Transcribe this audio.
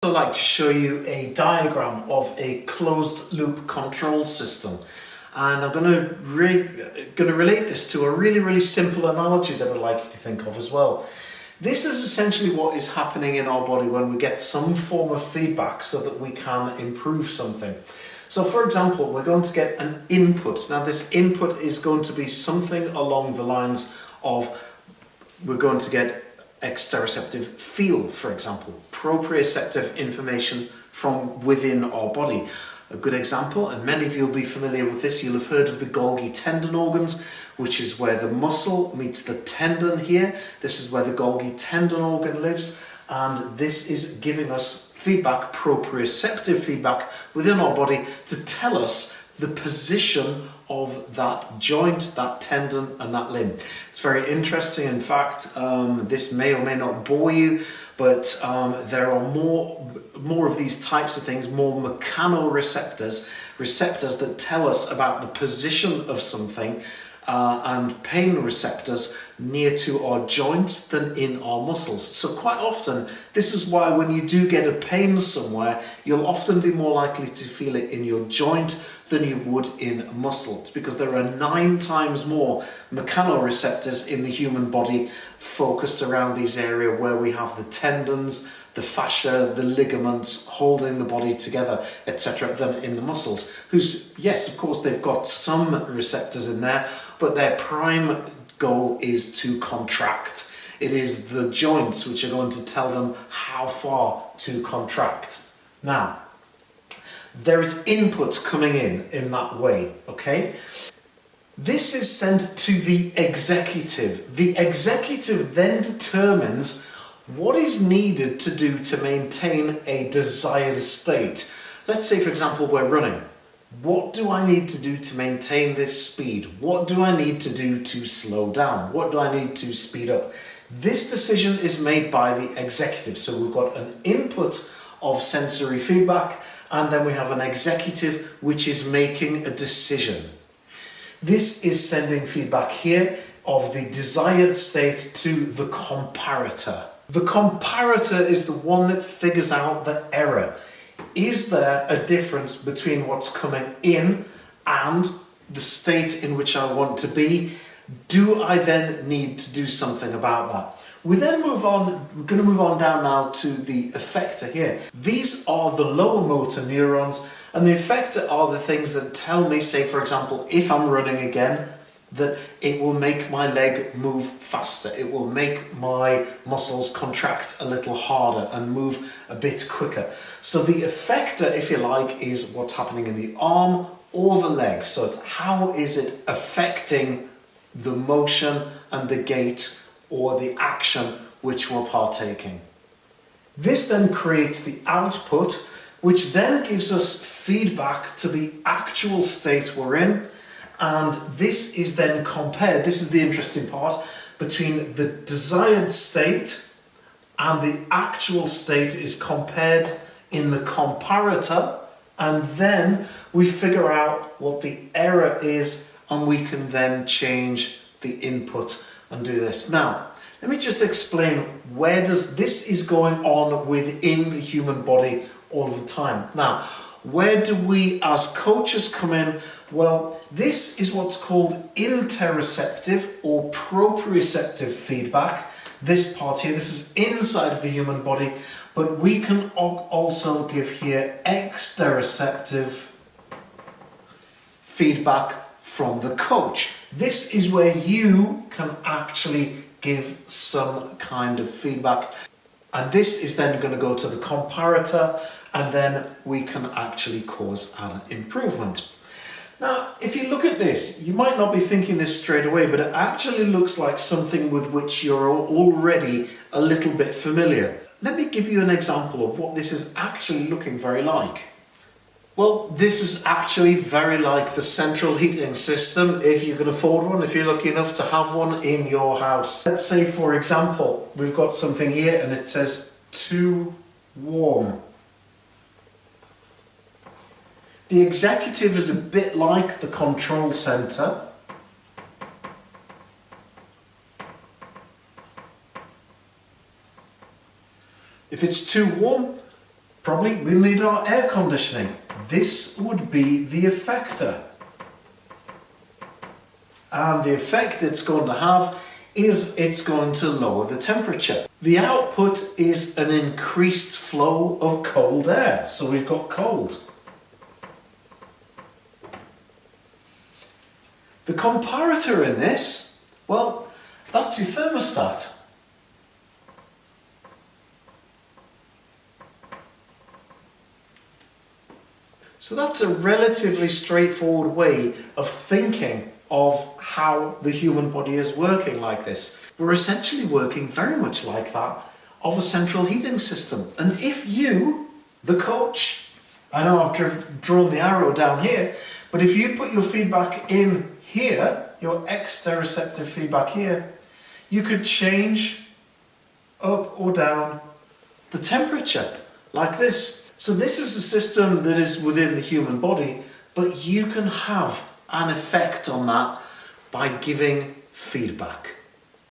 also like to show you a diagram of a closed loop control system. And I'm going to relate this to a really simple analogy that I'd like you to think of as well. This is essentially what is happening in our body when we get some form of feedback so that we can improve something. So for example, we're going to get an input. Now this input is going to be something along the lines of, we're going to get exteroceptive feel, for example, proprioceptive information from within our body. A good example, and many of you will be familiar with this, you'll have heard of the Golgi tendon organs, which is where the muscle meets the tendon here. This is where the Golgi tendon organ lives, and this is giving us feedback, proprioceptive feedback within our body to tell us the position of that joint, that tendon and that limb. It's very interesting. In fact, this may or may not bore you, but there are more of these types of things, more mechanoreceptors, receptors that tell us about the position of something, and pain receptors near to our joints than in our muscles. So quite often, this is why when you do get a pain somewhere, you'll often be more likely to feel it in your joint than you would in a muscle. It's because there are 9 times more mechanoreceptors in the human body focused around this area where we have the tendons, the fascia, the ligaments holding the body together, etc., than in the muscles, whose, yes, of course, they've got some receptors in there, but their prime goal is to contract. It is the joints which are going to tell them how far to contract. Now, there is input coming in that way, okay? This is sent to the executive. The executive then determines what is needed to do to maintain a desired state. Let's say, for example, we're running. What do I need to do to maintain this speed? What do I need to do to slow down? What do I need to speed up? This decision is made by the executive. So we've got an input of sensory feedback, and then we have an executive which is making a decision. This is sending feedback here of the desired state to the comparator. The comparator is the one that figures out the error. Is there a difference between what's coming in and the state in which I want to be? Do I then need to do something about that? We then move on, we're going to move on down now to the effector here. These are the lower motor neurons, and the effector are the things that tell me, say for example, if I'm running again, that it will make my leg move faster. It will make my muscles contract a little harder and move a bit quicker. So the effector, if you like, is what's happening in the arm or the leg. So it's how is it affecting the motion and the gait or the action which we're partaking. This then creates the output, which then gives us feedback to the actual state we're in, and this is then compared, this is the interesting part, between the desired state and the actual state is compared in the comparator, and then we figure out what the error is, and we can then change the input and do this. Now, let me just explain where this is going on within the human body all of the time. Now, where do we as coaches come in? Well, this is what's called interoceptive or proprioceptive feedback. This part here, this is inside of the human body, but we can also give here exteroceptive feedback from the coach. This is where you can actually give some kind of feedback, and this is then going to go to the comparator, and then we can actually cause an improvement. Now, if you look at this, you might not be thinking this straight away, but it actually looks like something with which you're already a little bit familiar. Let me give you an example of what this is actually looking very like. Well, this is actually very like the central heating system, if you can afford one, if you're lucky enough to have one in your house. Let's say, for example, we've got something here and it says too warm. The executive is a bit like the control center. If it's too warm, Probably we'll need our air conditioning. This would be the effector. And the effect it's going to have is it's going to lower the temperature. The output is an increased flow of cold air. So we've got cold. The comparator in this, well, that's your thermostat. So that's a relatively straightforward way of thinking of how the human body is working like this. We're essentially working very much like that of a central heating system. And if you, the coach, I know I've drawn the arrow down here, but if you put your feedback in here, your exteroceptive feedback here, you could change up or down the temperature like this. So this is a system that is within the human body, but you can have an effect on that by giving feedback.